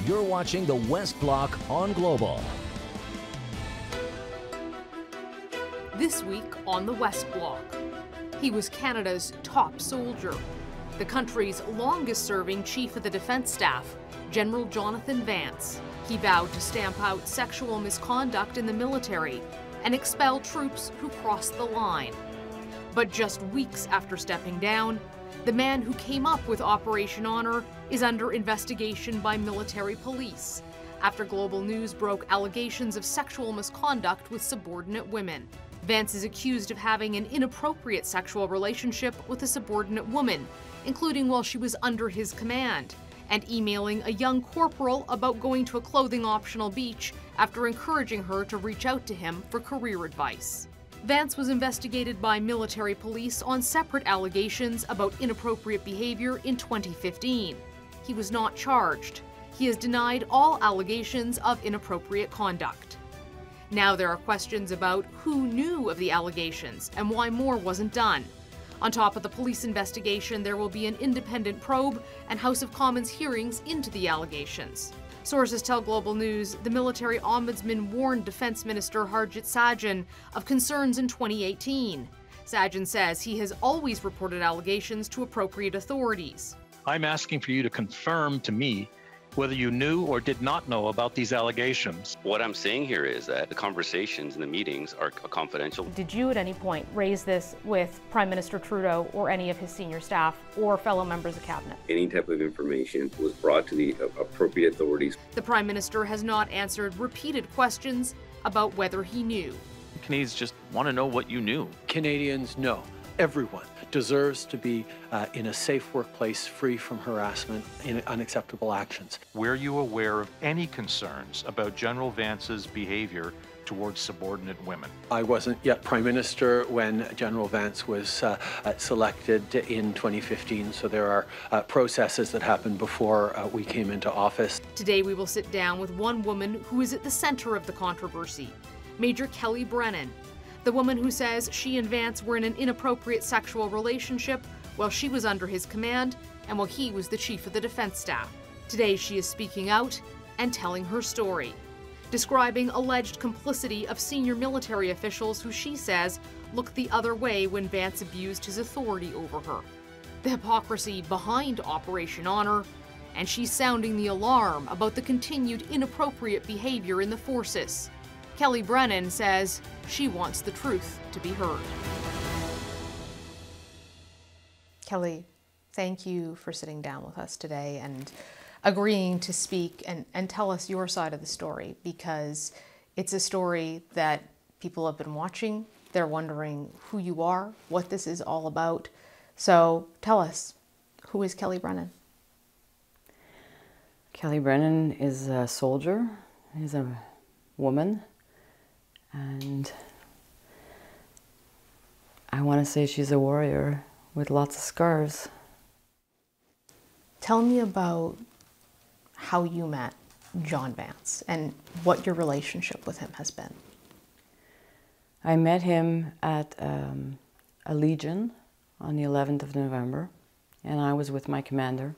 You're watching the West Block on Global. This week on the West Block, he was Canada's top soldier, the country's longest-serving Chief of the Defence Staff, General Jonathan Vance. He vowed to stamp out sexual misconduct in the military and expel troops who crossed the line. But just weeks after stepping down, the man who came up with Operation Honor is under investigation by military police after Global News broke allegations of sexual misconduct with subordinate women. Vance is accused of having an inappropriate sexual relationship with a subordinate woman, including while she was under his command, and emailing a young corporal about going to a clothing-optional beach after encouraging her to reach out to him for career advice. Vance was investigated by military police on separate allegations about inappropriate behavior in 2015. He was not charged. He has denied all allegations of inappropriate conduct. Now there are questions about who knew of the allegations and why more wasn't done. On top of the police investigation, there will be an independent probe and House of Commons hearings into the allegations. Sources tell Global News the military ombudsman warned Defense Minister Harjit Sajjan of concerns in 2018. Sajjan says he has always reported allegations to appropriate authorities. I'm asking for you to confirm to me whether you knew or did not know about these allegations. What I'm saying here is that the conversations and the meetings are confidential. Did you at any point raise this with Prime Minister Trudeau or any of his senior staff or fellow members of cabinet? Any type of information was brought to the appropriate authorities. The Prime Minister has not answered repeated questions about whether he knew. Canadians just want to know what you knew. Canadians know. Everyone deserves to be in a safe workplace free from harassment and unacceptable actions. Were you aware of any concerns about General Vance's behavior towards subordinate women? I wasn't yet Prime Minister when General Vance was selected in 2015, so there are processes that happened before we came into office. Today we will sit down with one woman who is at the center of the controversy, Major Kellie Brennan, the woman who says she and Vance were in an inappropriate sexual relationship while she was under his command and while he was the Chief of the Defence Staff. Today she is speaking out and telling her story, describing alleged complicity of senior military officials who she says looked the other way when Vance abused his authority over her, the hypocrisy behind Operation Honor, and she's sounding the alarm about the continued inappropriate behavior in the forces. Kellie Brennan says she wants the truth to be heard. Kellie, thank you for sitting down with us today and agreeing to speak and tell us your side of the story, because it's a story that people have been watching. They're wondering who you are, what this is all about. So tell us, who is Kellie Brennan? Kellie Brennan is a soldier, is a woman, and I want to say she's a warrior with lots of scars. Tell me about how you met John Vance and what your relationship with him has been. I met him at a Legion on the 11th of November, and I was with my commander,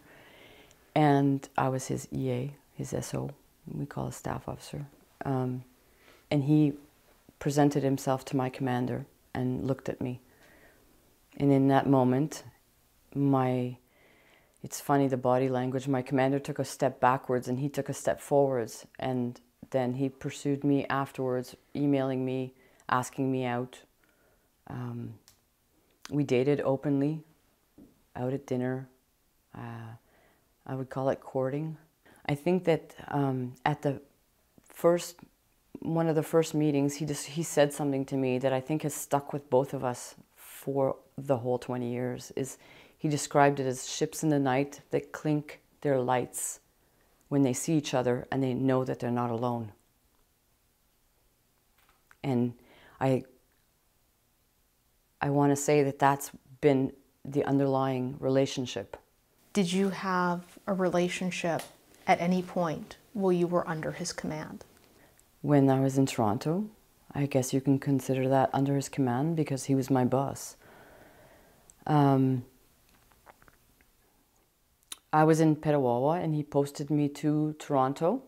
and I was his EA, his SO, we call a staff officer. And he presented himself to my commander and looked at me. And in that moment, it's funny, the body language, my commander took a step backwards and he took a step forwards, and then he pursued me afterwards, emailing me, asking me out. We dated openly, out at dinner. I would call it courting. I think that at one of the first meetings, he said something to me that I think has stuck with both of us for the whole 20 years. He described it as ships in the night that clink their lights when they see each other and they know that they're not alone. And I want to say that that's been the underlying relationship. Did you have a relationship at any point while you were under his command? When I was in Toronto, I guess you can consider that under his command because he was my boss. I was in Petawawa and he posted me to Toronto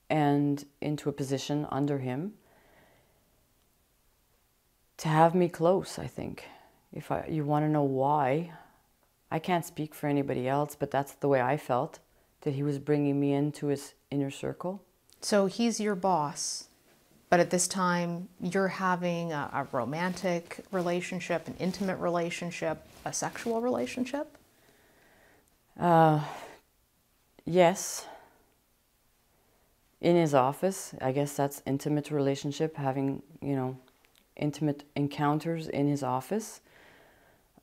and into a position under him to have me close, I think. If you want to know why, I can't speak for anybody else, but that's the way I felt, that he was bringing me into his inner circle. So he's your boss, but at this time you're having a romantic relationship, an intimate relationship, a sexual relationship? Yes. In his office, I guess that's intimate relationship, having, you know, intimate encounters in his office,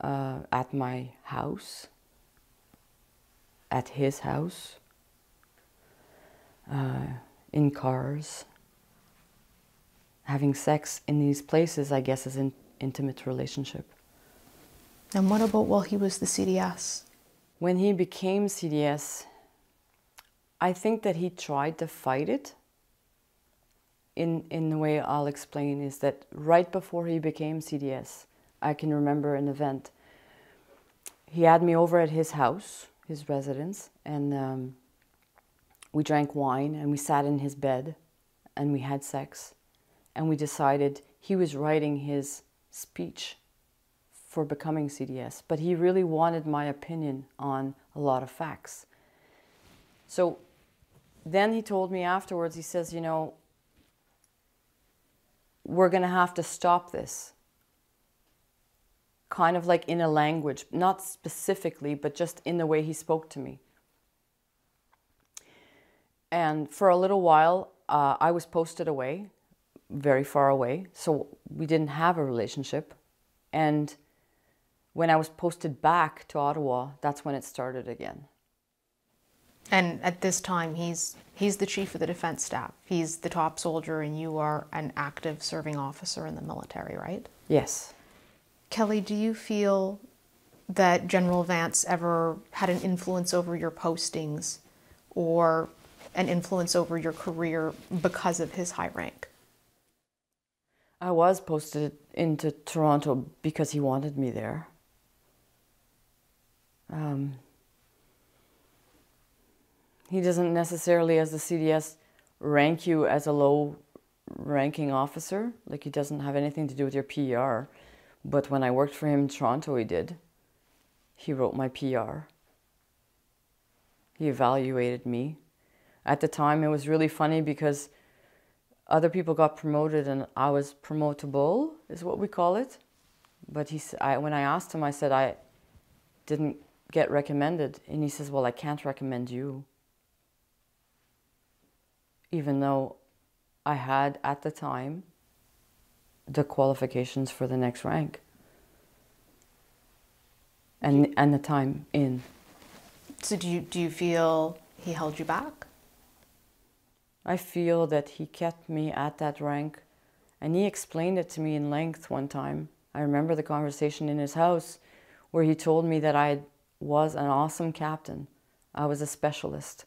at my house, at his house, in cars. Having sex in these places, I guess, is an intimate relationship. And what about while he was the CDS? When he became CDS, I think that he tried to fight it. In the way I'll explain is that right before he became CDS, I can remember an event. He had me over at his house, his residence, and we drank wine and we sat in his bed and we had sex. And we decided he was writing his speech for becoming CDS, but he really wanted my opinion on a lot of facts. So then he told me afterwards, he says, you know, we're going to have to stop this. Kind of like in a language, not specifically, but just in the way he spoke to me. And for a little while, I was posted away, very far away, so we didn't have a relationship. And when I was posted back to Ottawa, that's when it started again. And at this time, he's the chief of the defense staff. He's the top soldier, and you are an active serving officer in the military, right? Yes. Kellie, do you feel that General Vance ever had an influence over your postings or an influence over your career because of his high rank? I was posted into Toronto because he wanted me there. He doesn't necessarily, as the CDS, rank you as a low-ranking officer. Like, he doesn't have anything to do with your PR. But when I worked for him in Toronto, he did. He wrote my PR. He evaluated me. At the time, it was really funny because other people got promoted and I was promotable, is what we call it. But when I asked him, I said, I didn't get recommended. And he says, well, I can't recommend you. Even though I had, at the time, the qualifications for the next rank. And the time in. So do you feel he held you back? I feel that he kept me at that rank, and he explained it to me in length one time. I remember the conversation in his house where he told me that I was an awesome captain. I was a specialist.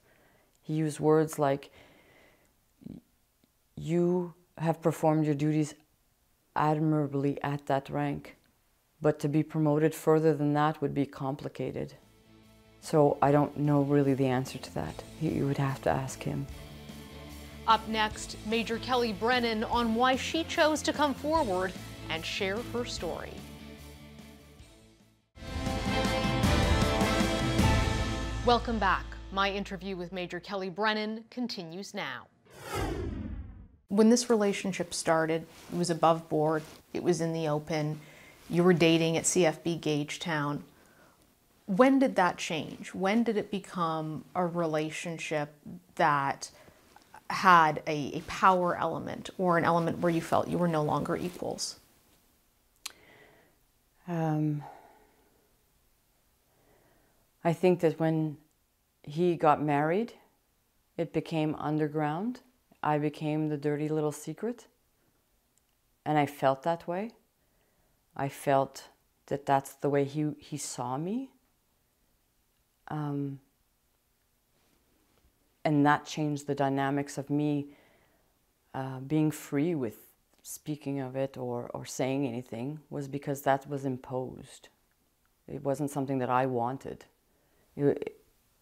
He used words like, you have performed your duties admirably at that rank, but to be promoted further than that would be complicated. So I don't know really the answer to that. You would have to ask him. Up next, Major Kellie Brennan on why she chose to come forward and share her story. Welcome back. My interview with Major Kellie Brennan continues now. When this relationship started, it was above board, it was in the open, you were dating at CFB Gagetown. When did that change? When did it become a relationship that had a power element or an element where you felt you were no longer equals? I think that when he got married, it became underground. I became the dirty little secret. And I felt that way. I felt that that's the way he saw me. And that changed the dynamics of me being free with speaking of it or saying anything, was because that was imposed. It wasn't something that I wanted.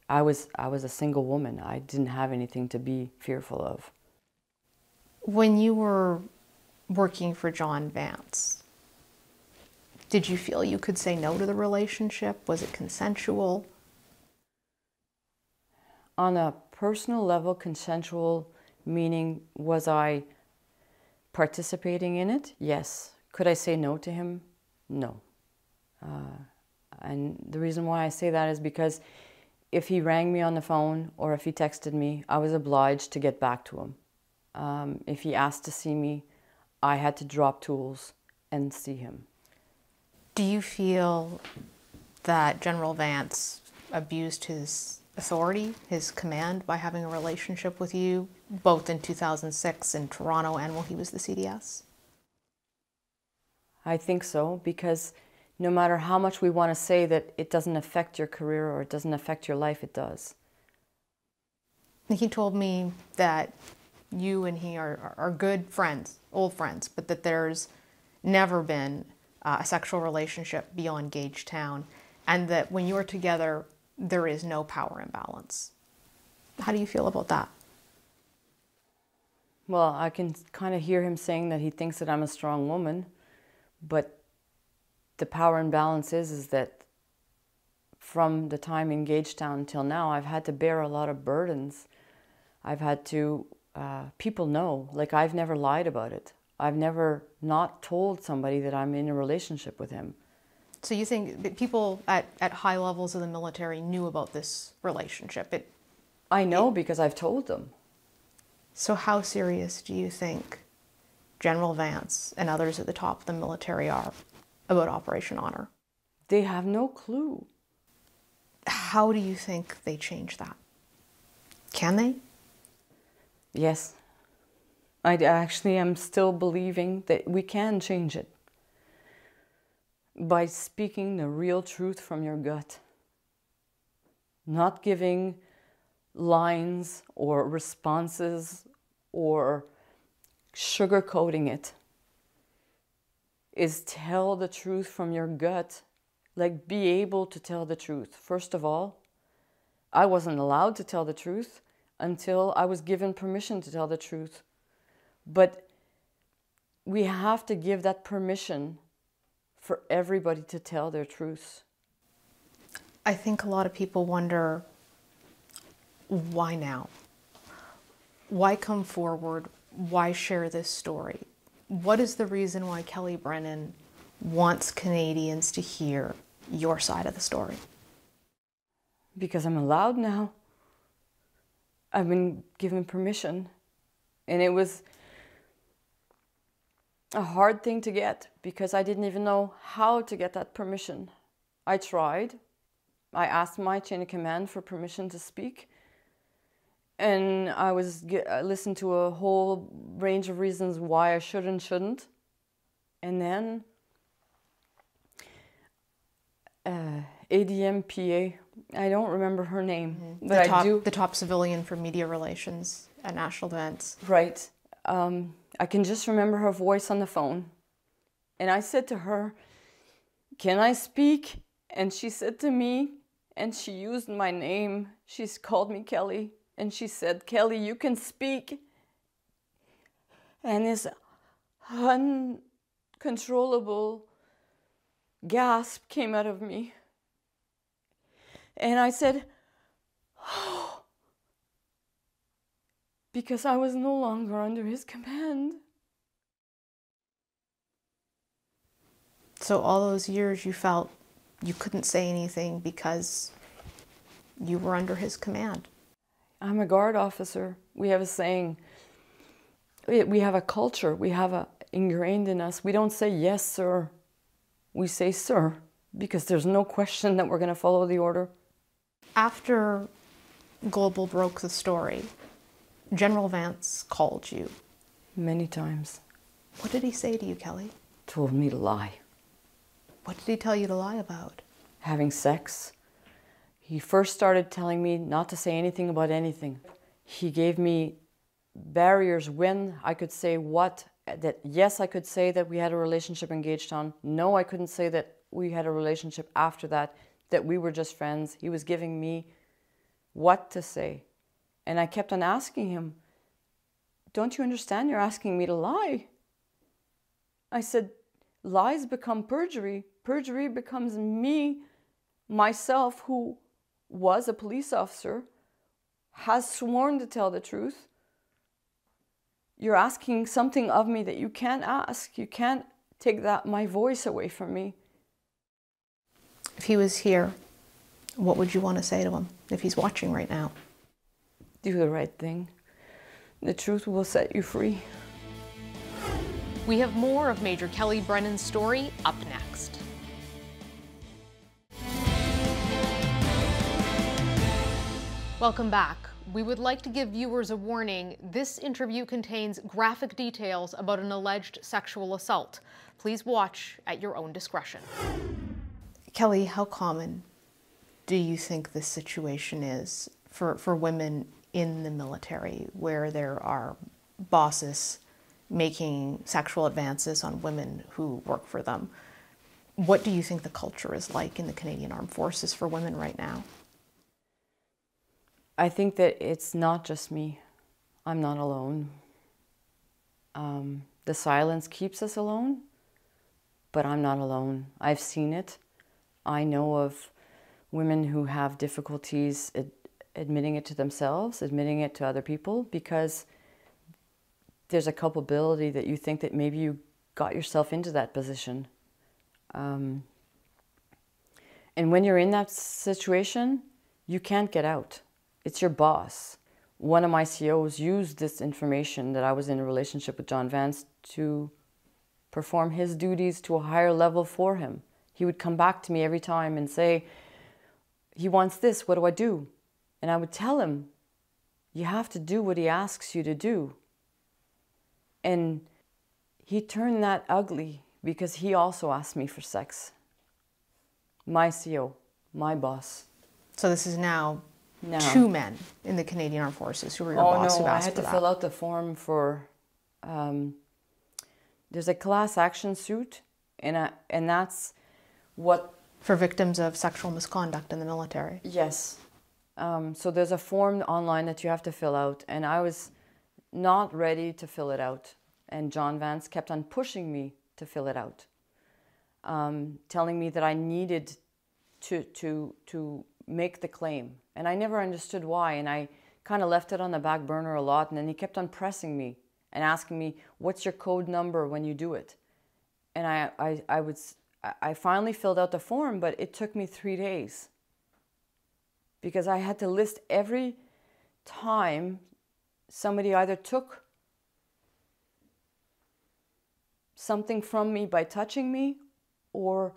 I was a single woman. I didn't have anything to be fearful of. When you were working for John Vance, did you feel you could say no to the relationship? Was it consensual? On a personal level, consensual, meaning was I participating in it? Yes. Could I say no to him? No. And the reason why I say that is because if he rang me on the phone or if he texted me, I was obliged to get back to him. If he asked to see me, I had to drop tools and see him. Do you feel that General Vance abused his authority, his command, by having a relationship with you, both in 2006 in Toronto and while he was the CDS? I think so, because no matter how much we want to say that it doesn't affect your career or it doesn't affect your life, it does. He told me that you and he are good friends, old friends, but that there's never been a sexual relationship beyond Gagetown, and that when you're together, there is no power imbalance. How do you feel about that? Well, I can kind of hear him saying that he thinks that I'm a strong woman, but the power imbalance is that from the time in Gagetown until now, I've had to bear a lot of burdens. I've had to, people know, like I've never lied about it. I've never not told somebody that I'm in a relationship with him. So you think people at high levels of the military knew about this relationship? I know because I've told them. So how serious do you think General Vance and others at the top of the military are about Operation Honor? They have no clue. How do you think they change that? Can they? Yes. I actually am still believing that we can change it by speaking the real truth from your gut. Not giving lines or responses or sugarcoating it. Is tell the truth from your gut. Like, be able to tell the truth. First of all, I wasn't allowed to tell the truth until I was given permission to tell the truth. But we have to give that permission for everybody to tell their truths. I think a lot of people wonder, why now? Why come forward? Why share this story? What is the reason why Kellie Brennan wants Canadians to hear your side of the story? Because I'm allowed now. I've been given permission. And it was a hard thing to get because I didn't even know how to get that permission. I tried. I asked my chain of command for permission to speak. And I listened to a whole range of reasons why I should and shouldn't. And then ADMPA, I don't remember her name, but I do. The top civilian for media relations at National Defense. Right. I can just remember her voice on the phone. And I said to her, "Can I speak?" And she said to me, and she used my name. She's called me Kellie. And she said, "Kellie, you can speak." And this uncontrollable gasp came out of me. And I said, "Oh," because I was no longer under his command. So all those years you felt you couldn't say anything because you were under his command. I'm a guard officer. We have a saying. We have a culture. We have a ingrained in us. We don't say yes, sir. We say sir, because there's no question that we're going to follow the order. After Global broke the story, General Vance called you. Many times. What did he say to you, Kellie? Told me to lie. What did he tell you to lie about? Having sex. He first started telling me not to say anything about anything. He gave me barriers when I could say what, that yes, I could say that we had a relationship in Gagetown. No, I couldn't say that we had a relationship after that. that we were just friends. He was giving me what to say. And I kept on asking him, don't you understand you're asking me to lie? I said, lies become perjury. Perjury becomes me, myself, who was a police officer, has sworn to tell the truth. You're asking something of me that you can't ask. You can't take my voice away from me. If he was here, what would you want to say to him if he's watching right now? Do the right thing. The truth will set you free. We have more of Major Kellie Brennan's story up next. Welcome back. We would like to give viewers a warning. This interview contains graphic details about an alleged sexual assault. Please watch at your own discretion. Kellie, how common do you think this situation is for women in the military, where there are bosses making sexual advances on women who work for them? What do you think the culture is like in the Canadian Armed Forces for women right now? I think that it's not just me. I'm not alone. The silence keeps us alone, but I'm not alone. I've seen it. I know of women who have difficulties admitting it to themselves, admitting it to other people, because there's a culpability that you think that maybe you got yourself into that position. And when you're in that situation, you can't get out. It's your boss. One of my COs used this information that I was in a relationship with John Vance to perform his duties to a higher level for him. He would come back to me every time and say, he wants this, what do I do? And I would tell him, you have to do what he asks you to do. And he turned that ugly because he also asked me for sex. My CO, my boss. So this is now two men in the Canadian Armed Forces who were your boss who asked for that. I had to fill out the form for, there's a class action suit, and that's what... For victims of sexual misconduct in the military? Yes. So there's a form online that you have to fill out, and I was not ready to fill it out. And John Vance kept on pushing me to fill it out, telling me that I needed to make the claim. And I never understood why, and I kind of left it on the back burner a lot, and then he kept on pressing me and asking me, what's your code number when you do it? And I finally filled out the form, but it took me 3 days because I had to list every time somebody either took something from me by touching me or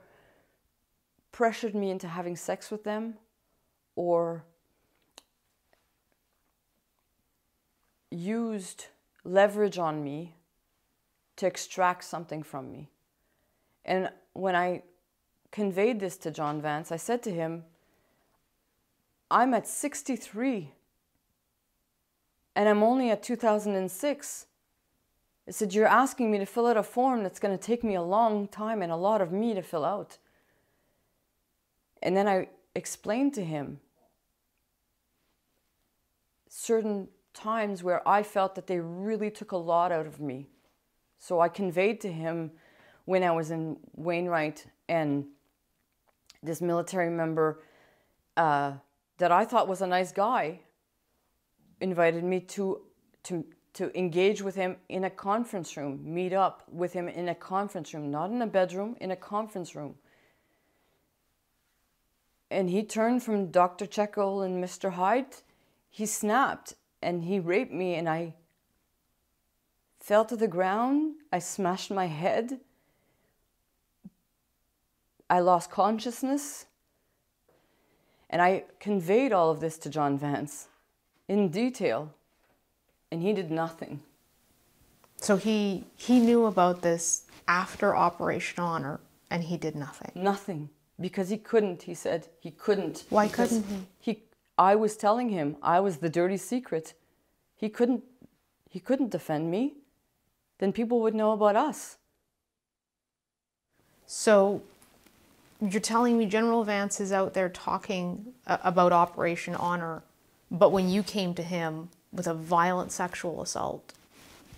pressured me into having sex with them or used leverage on me to extract something from me. And when I conveyed this to John Vance, I said to him, I'm at 63 and I'm only at 2006. I said, you're asking me to fill out a form that's going to take me a long time and a lot of me to fill out. And then I explained to him certain times where I felt that they really took a lot out of me. So I conveyed to him when I was in Wainwright and this military member that I thought was a nice guy invited me to engage with him in a conference room, meet up with him in a conference room, not in a bedroom, in a conference room. And he turned from Dr. Jekyll and Mr. Hyde. He snapped and he raped me, and I fell to the ground. I smashed my head. I lost consciousness. And I conveyed all of this to John Vance in detail, and he did nothing. So he knew about this after Operation Honor, and he did nothing? Nothing, because he couldn't, he said. He couldn't. Why couldn't he? I was telling him I was the dirty secret. He couldn't defend me. Then people would know about us. So You're telling me General Vance is out there talking about Operation Honor, but when you came to him with a violent sexual assault,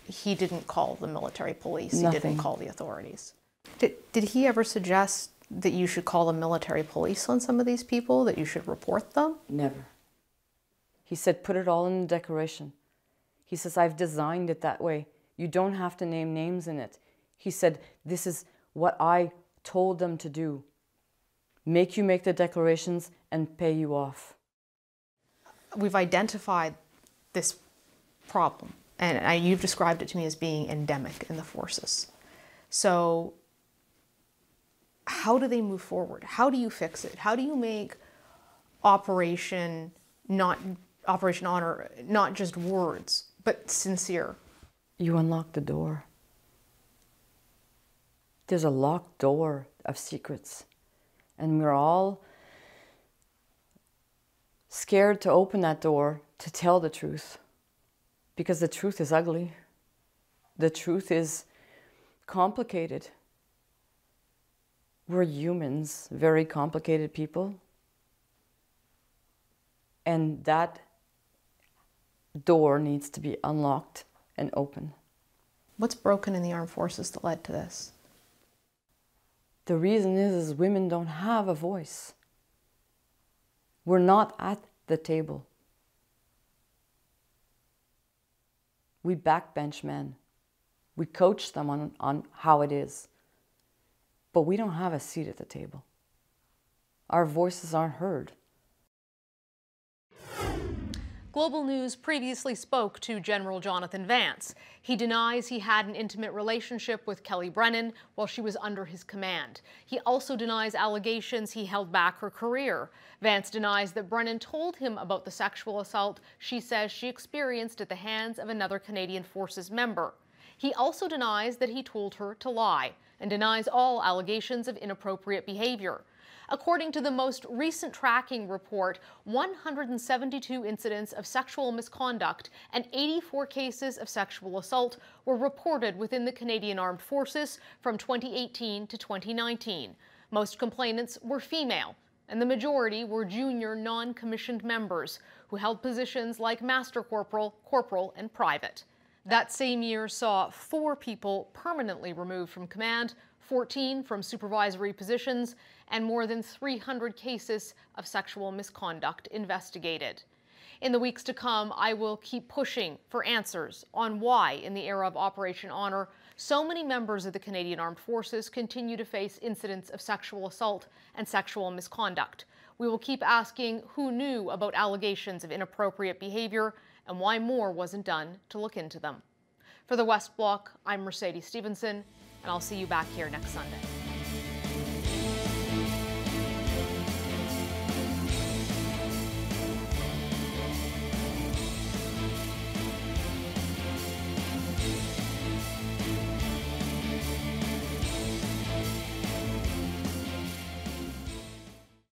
he didn't call the military police, Nothing. He didn't call the authorities. Did he ever suggest that you should call the military police on some of these people, that you should report them? Never. He said, put it all in the declaration. He says, I've designed it that way. You don't have to name names in it. He said, this is what I told them to do. Make you make the declarations and pay you off. We've identified this problem, and you've described it to me as being endemic in the forces. So how do they move forward? How do you fix it? How do you make Operation Honor not just words, but sincere? You unlock the door. There's a locked door of secrets, and we're all scared to open that door to tell the truth, because the truth is ugly. The truth is complicated. We're humans, very complicated people, and that door needs to be unlocked and open. What's broken in the armed forces that led to this? The reason is women don't have a voice. We're not at the table. We backbench men. We coach them on how it is. But we don't have a seat at the table. Our voices aren't heard. Global News previously spoke to General Jonathan Vance. He denies he had an intimate relationship with Kellie Brennan while she was under his command. He also denies allegations he held back her career. Vance denies that Brennan told him about the sexual assault she says she experienced at the hands of another Canadian Forces member. He also denies that he told her to lie and denies all allegations of inappropriate behavior. According to the most recent tracking report, 172 incidents of sexual misconduct and 84 cases of sexual assault were reported within the Canadian Armed Forces from 2018 to 2019. Most complainants were female, and the majority were junior non-commissioned members who held positions like Master Corporal, Corporal, and Private. That same year saw 4 people permanently removed from command, 14 from supervisory positions, and more than 300 cases of sexual misconduct investigated. In the weeks to come, I will keep pushing for answers on why, in the era of Operation Honor, so many members of the Canadian Armed Forces continue to face incidents of sexual assault and sexual misconduct. We will keep asking who knew about allegations of inappropriate behavior and why more wasn't done to look into them. For the West Block, I'm Mercedes Stephenson, and I'll see you back here next Sunday.